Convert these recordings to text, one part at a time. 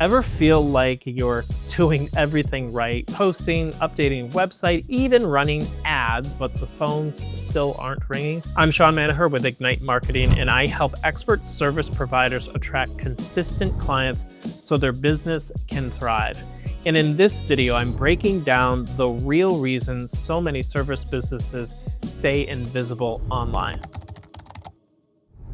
Ever feel like you're doing everything right, posting, updating website, even running ads, but the phones still aren't ringing? I'm Shawn Manaher with Ignite Marketing, and I help expert service providers attract consistent clients so their business can thrive. And in this video, I'm breaking down the real reasons so many service businesses stay invisible online.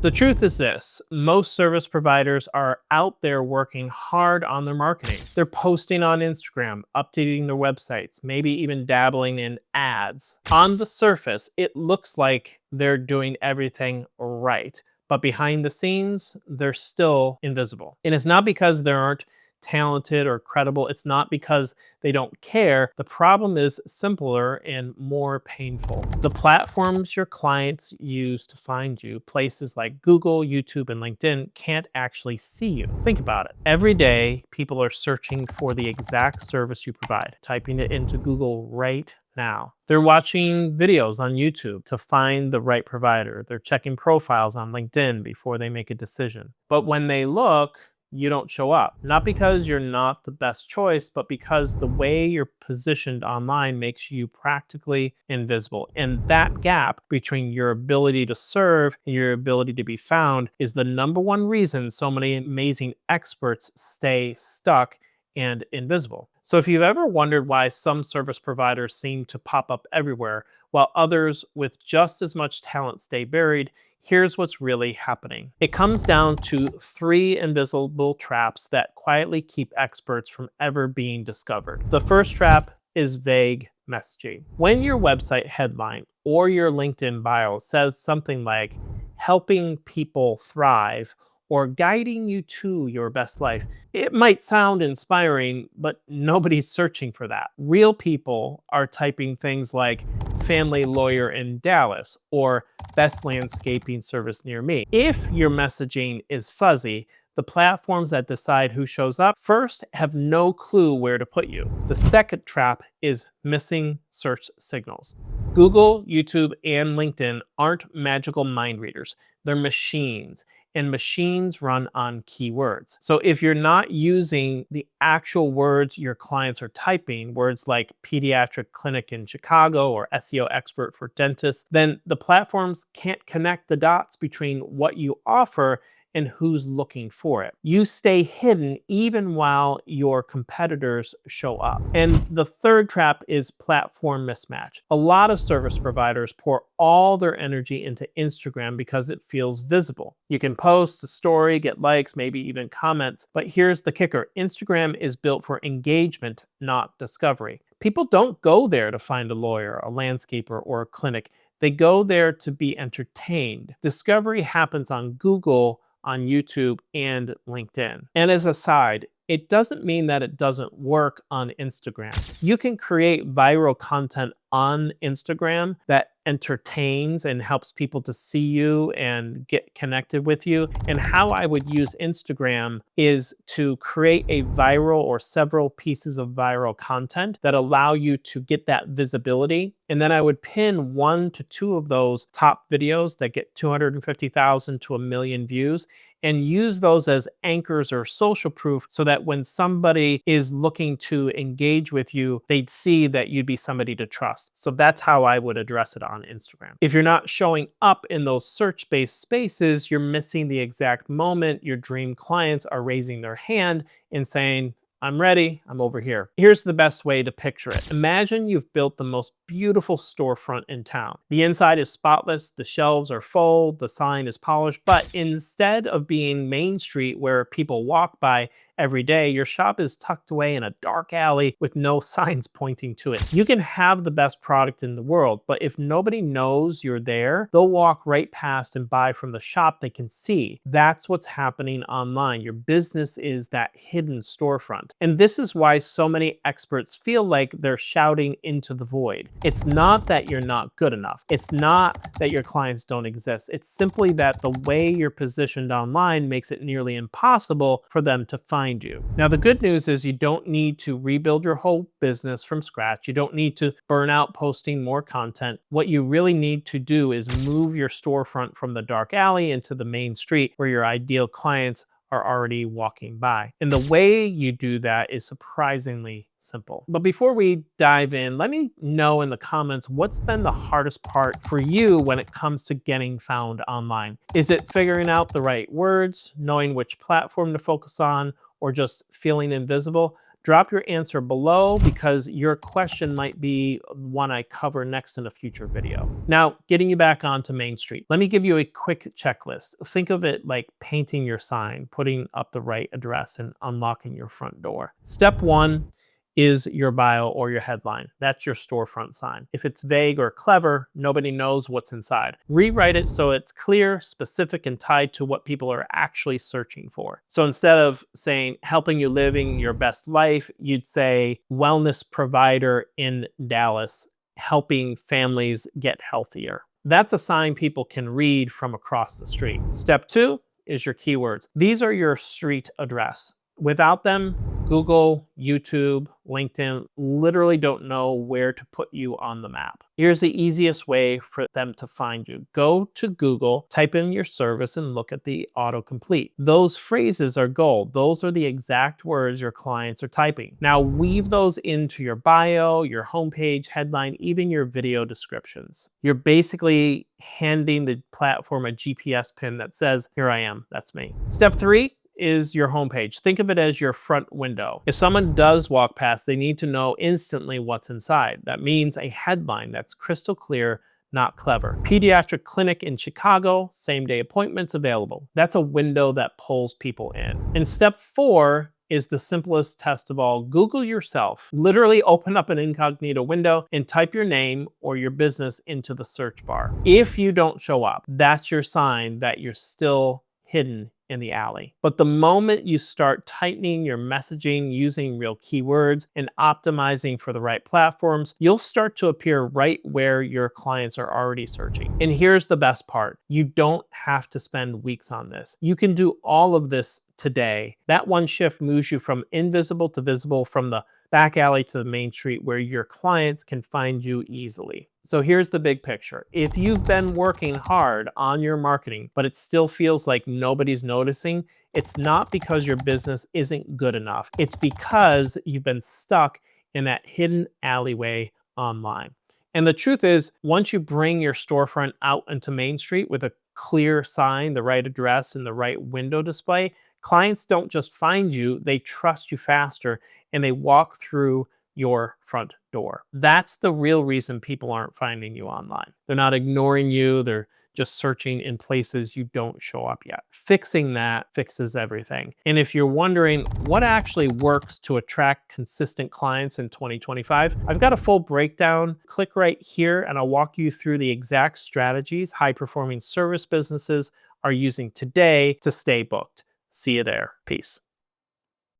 The truth is this: most service providers are out there working hard on their marketing. They're posting on Instagram, updating their websites, maybe even dabbling in ads. On the surface, it looks like they're doing everything right, but behind the scenes, they're still invisible. And it's not because they aren't talented or credible. It's not because they don't care. The problem is simpler and more painful. The platforms your clients use to find you, places like Google, YouTube, and LinkedIn, can't actually see you. Think about it. Every day, people are searching for the exact service you provide, typing it into Google right now. They're watching videos on YouTube to find the right provider. They're checking profiles on LinkedIn before they make a decision. But when they look, you don't show up. Not because you're not the best choice, but because the way you're positioned online makes you practically invisible. And that gap between your ability to serve and your ability to be found is the #1 reason so many amazing experts stay stuck and invisible. So if you've ever wondered why some service providers seem to pop up everywhere while others with just as much talent stay buried, here's what's really happening. It comes down to 3 invisible traps that quietly keep experts from ever being discovered. The first trap is vague messaging. When your website headline or your LinkedIn bio says something like "helping people thrive" or "guiding you to your best life," it might sound inspiring, but nobody's searching for that. Real people are typing things like "family lawyer in Dallas" or "best landscaping service near me." If your messaging is fuzzy, the platforms that decide who shows up first have no clue where to put you. The second trap is missing search signals. Google, YouTube, and LinkedIn aren't magical mind readers. They're machines, and machines run on keywords. So if you're not using the actual words your clients are typing, words like pediatric clinic in Chicago or SEO expert for dentists, then the platforms can't connect the dots between what you offer and who's looking for it. You stay hidden even while your competitors show up. And the third trap is platform mismatch. A lot of service providers pour all their energy into Instagram because it feels visible. You can post a story, get likes, maybe even comments, but here's the kicker: Instagram is built for engagement, not discovery. People don't go there to find a lawyer, a landscaper, or a clinic. They go there to be entertained. Discovery happens on Google, on YouTube, and LinkedIn. And as a side, it doesn't mean that it doesn't work on Instagram. You can create viral content on Instagram that entertains and helps people to see you and get connected with you. And how I would use Instagram is to create a viral or several pieces of viral content that allow you to get that visibility. And then I would pin 1 to 2 of those top videos that get 250,000 to 1 million views and use those as anchors or social proof so that when somebody is looking to engage with you, they'd see that you'd be somebody to trust. So that's how I would address it on Instagram. If you're not showing up in those search-based spaces, you're missing the exact moment your dream clients are raising their hand and saying, "I'm ready, I'm over here." Here's the best way to picture it. Imagine you've built the most beautiful storefront in town. The inside is spotless, the shelves are full, the sign is polished, but instead of being Main Street where people walk by every day, your shop is tucked away in a dark alley with no signs pointing to it. You can have the best product in the world, but if nobody knows you're there, they'll walk right past and buy from the shop they can see. That's what's happening online. Your business is that hidden storefront. And this is why so many experts feel like they're shouting into the void. It's not that you're not good enough. It's not that your clients don't exist. It's simply that the way you're positioned online makes it nearly impossible for them to find you. Now, the good news is you don't need to rebuild your whole business from scratch. You don't need to burn out posting more content. What you really need to do is move your storefront from the dark alley into the main street where your ideal clients are already walking by. And the way you do that is surprisingly simple. But before we dive in, let me know in the comments what's been the hardest part for you when it comes to getting found online. Is it figuring out the right words, knowing which platform to focus on, or just feeling invisible? Drop your answer below because your question might be one I cover next in a future video. Now, getting you back onto Main Street, let me give you a quick checklist. Think of it like painting your sign, putting up the right address, and unlocking your front door. Step one is your bio or your headline. That's your storefront sign. If it's vague or clever, nobody knows what's inside. Rewrite it so it's clear, specific, and tied to what people are actually searching for. So instead of saying helping you living your best life, you'd say wellness provider in Dallas, helping families get healthier. That's a sign people can read from across the street. Step two is your keywords. These are your street address. Without them, Google, YouTube, LinkedIn literally don't know where to put you on the map. Here's the easiest way for them to find you. Go to Google, type in your service, and look at the autocomplete. Those phrases are gold. Those are the exact words your clients are typing. Now weave those into your bio, your homepage, headline, even your video descriptions. You're basically handing the platform a GPS pin that says, here I am, that's me. Step three is your homepage. Think of it as your front window. If someone does walk past, they need to know instantly what's inside. That means a headline that's crystal clear, not clever. Pediatric clinic in Chicago, same-day appointments available. That's a window that pulls people in. And step four is the simplest test of all. Google yourself. Literally open up an incognito window and type your name or your business into the search bar. If you don't show up, that's your sign that you're still hidden in the alley. But the moment you start tightening your messaging, using real keywords, and optimizing for the right platforms, you'll start to appear right where your clients are already searching. And here's the best part. You don't have to spend weeks on this. You can do all of this today. That one shift moves you from invisible to visible, from the back alley to the main street where your clients can find you easily. So here's the big picture. If you've been working hard on your marketing, but it still feels like nobody's noticing, it's not because your business isn't good enough. It's because you've been stuck in that hidden alleyway online. And the truth is, once you bring your storefront out into Main Street with a clear sign, the right address, and the right window display, clients don't just find you, they trust you faster, and they walk through your front door. That's the real reason people aren't finding you online. They're not ignoring you, they're just searching in places you don't show up yet. Fixing that fixes everything. And if you're wondering what actually works to attract consistent clients in 2025, I've got a full breakdown. Click right here and I'll walk you through the exact strategies high-performing service businesses are using today to stay booked. See you there. Peace.